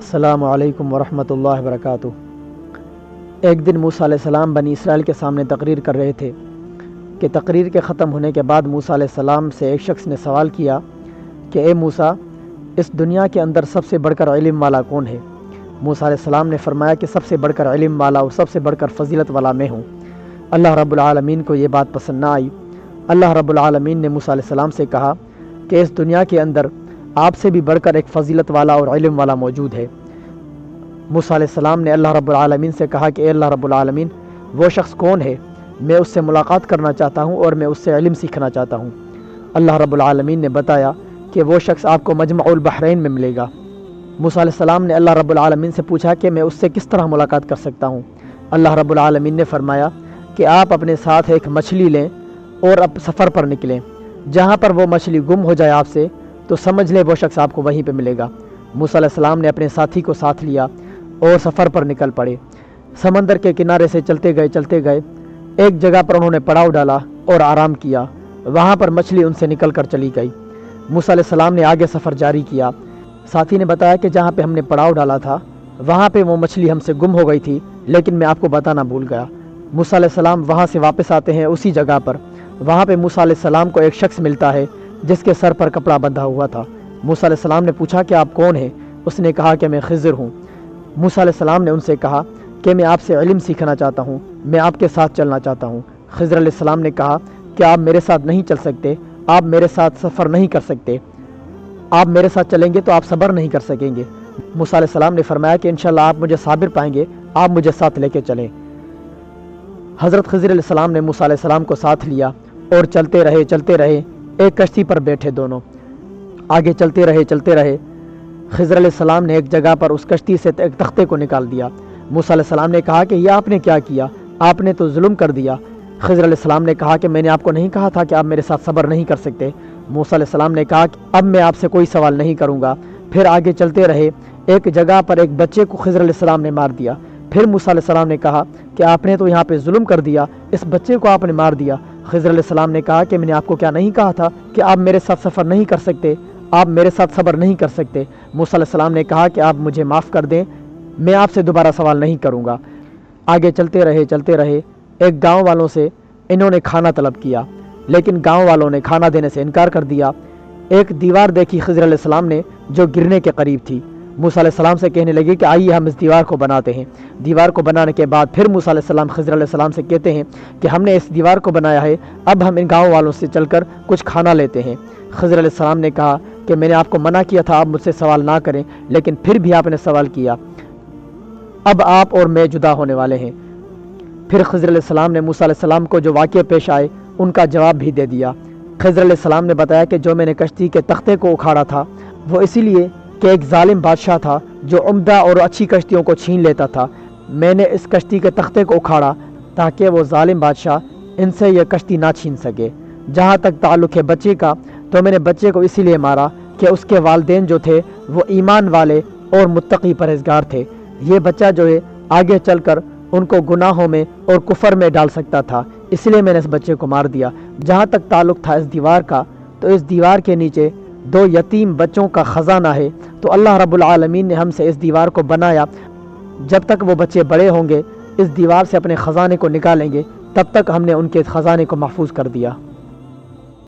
السلام علیکم ورحمۃ اللہ وبرکاتہ۔ ایک دن موسیٰ علیہ السلام بنی اسرائیل کے سامنے تقریر کر رہے تھے کہ تقریر کے ختم ہونے کے بعد موسیٰ علیہ السلام سے ایک شخص نے سوال کیا کہ اے موسیٰ، اس دنیا کے اندر سب سے بڑھ کر علم والا کون ہے؟ موسیٰ علیہ السلام نے فرمایا کہ سب سے بڑھ کر علم والا اور سب سے بڑھ کر فضیلت والا میں ہوں۔ اللہ رب العالمین کو یہ بات پسند نہ آئی۔ اللہ رب العالمین نے موسیٰ علیہ السلام سے کہا کہ اس دنیا کے اندر آپ سے بھی بڑھ کر ایک فضیلت والا اور علم والا موجود ہے۔ موسیٰ علیہ السلام نے اللہ رب العالمین سے کہا کہ اے اللہ رب العالمین، وہ شخص کون ہے؟ میں اس سے ملاقات کرنا چاہتا ہوں اور میں اس سے علم سیکھنا چاہتا ہوں۔ اللہ رب العالمین نے بتایا کہ وہ شخص آپ کو مجمع البحرین میں ملے گا۔ موسیٰ علیہ السلام نے اللہ رب العالمین سے پوچھا کہ میں اس سے کس طرح ملاقات کر سکتا ہوں؟ اللہ رب العالمین نے فرمایا کہ آپ اپنے ساتھ ایک مچھلی لیں اور اب سفر پر نکلیں۔ جہاں پر وہ مچھلی گم ہو جائے آپ سے تو سمجھ لیں وہ شخص آپ کو وہیں پہ ملے گا۔ موسیٰ علیہ السلام نے اپنے ساتھی کو ساتھ لیا اور سفر پر نکل پڑے۔ سمندر کے کنارے سے چلتے گئے ایک جگہ پر انہوں نے پڑاؤ ڈالا اور آرام کیا۔ وہاں پر مچھلی ان سے نکل کر چلی گئی۔ موسیٰ علیہ السلام نے آگے سفر جاری کیا۔ ساتھی نے بتایا کہ جہاں پہ ہم نے پڑاؤ ڈالا تھا وہاں پہ وہ مچھلی ہم سے گم ہو گئی تھی، لیکن میں آپ کو بتانا بھول گیا۔ موسیٰ علیہ السلام وہاں سے واپس آتے ہیں اسی جگہ پر۔ وہاں پہ موسیٰ علیہ السلام کو ایک شخص ملتا ہے جس کے سر پر کپڑا بندھا ہوا تھا۔ موسیٰ علیہ السلام نے پوچھا کہ آپ کون ہیں؟ اس نے کہا کہ میں خضر ہوں۔ موسیٰ علیہ السلام نے ان سے کہا کہ میں آپ سے علم سیکھنا چاہتا ہوں، میں آپ کے ساتھ چلنا چاہتا ہوں۔ خضر علیہ السلام نے کہا کہ آپ میرے ساتھ نہیں چل سکتے، آپ میرے ساتھ سفر نہیں کر سکتے، آپ میرے ساتھ چلیں گے تو آپ صبر نہیں کر سکیں گے۔ موسیٰ علیہ السلام نے فرمایا کہ انشاءاللہ آپ مجھے صابر پائیں گے، آپ مجھے ساتھ لے کے چلیں۔ حضرت خضر علیہ السلام نے موسیٰ علیہ السلام کو ساتھ لیا اور چلتے رہے ایک کشتی پر بیٹھے دونوں۔ آگے چلتے رہے خضر علیہ السلام نے ایک جگہ پر اس کشتی سے ایک تختے کو نکال دیا۔ موسیٰ علیہ السلام نے کہا کہ یہ آپ نے کیا کیا؟ آپ نے تو ظلم کر دیا۔ خضر علیہ السلام نے کہا کہ میں نے آپ کو نہیں کہا تھا کہ آپ میرے ساتھ صبر نہیں کر سکتے؟ موسیٰ علیہ السلام نے کہا کہ اب میں آپ سے کوئی سوال نہیں کروں گا۔ پھر آگے چلتے رہے، ایک جگہ پر ایک بچے کو خضر علیہ السلام نے مار دیا۔ پھر موسیٰ علیہ السلام نے کہا کہ آپ نے تو یہاں پہ ظلم کر دیا، اس بچے کو آپ نے مار دیا۔ خضر علیہ السلام نے کہا کہ میں نے آپ کو کیا نہیں کہا تھا کہ آپ میرے ساتھ سفر نہیں کر سکتے، آپ میرے ساتھ صبر نہیں کر سکتے؟ موسیٰ علیہ السلام نے کہا کہ آپ مجھے معاف کر دیں، میں آپ سے دوبارہ سوال نہیں کروں گا۔ آگے چلتے رہے ایک گاؤں والوں سے انہوں نے کھانا طلب کیا، لیکن گاؤں والوں نے کھانا دینے سے انکار کر دیا۔ ایک دیوار دیکھی خضر علیہ السلام نے جو گرنے کے قریب تھی۔ موسیٰ علیہ السلام سے کہنے لگے کہ آئیے ہم اس دیوار کو بناتے ہیں۔ دیوار کو بنانے کے بعد پھر موسیٰ علیہ السلام خضر علیہ السلام سے کہتے ہیں کہ ہم نے اس دیوار کو بنایا ہے، اب ہم ان گاؤں والوں سے چل کر کچھ کھانا لیتے ہیں۔ خضر علیہ السلام نے کہا کہ میں نے آپ کو منع کیا تھا آپ مجھ سے سوال نہ کریں، لیکن پھر بھی آپ نے سوال کیا، اب آپ اور میں جدا ہونے والے ہیں۔ پھر خضر علیہ السلام نے موسیٰ علیہ السلام کو جو واقعے پیش آئے ان کا جواب بھی دے دیا۔ خضر علیہ السلام نے بتایا کہ جو میں نے کشتی کے تختے کو اکھاڑا تھا وہ اسی لیے کہ ایک ظالم بادشاہ تھا جو عمدہ اور اچھی کشتیوں کو چھین لیتا تھا۔ میں نے اس کشتی کے تختے کو اکھاڑا تاکہ وہ ظالم بادشاہ ان سے یہ کشتی نہ چھین سکے۔ جہاں تک تعلق ہے بچے کا، تو میں نے بچے کو اسی لیے مارا کہ اس کے والدین جو تھے وہ ایمان والے اور متقی پرہیزگار تھے۔ یہ بچہ جو ہے آگے چل کر ان کو گناہوں میں اور کفر میں ڈال سکتا تھا، اس لیے میں نے اس بچے کو مار دیا۔ جہاں تک تعلق تھا اس دیوار کا، تو اس دیوار کے نیچے 2 یتیم بچوں کا خزانہ ہے، تو اللہ رب العالمین نے ہم سے اس دیوار کو بنایا۔ جب تک وہ بچے بڑے ہوں گے اس دیوار سے اپنے خزانے کو نکالیں گے، تب تک ہم نے ان کے خزانے کو محفوظ کر دیا۔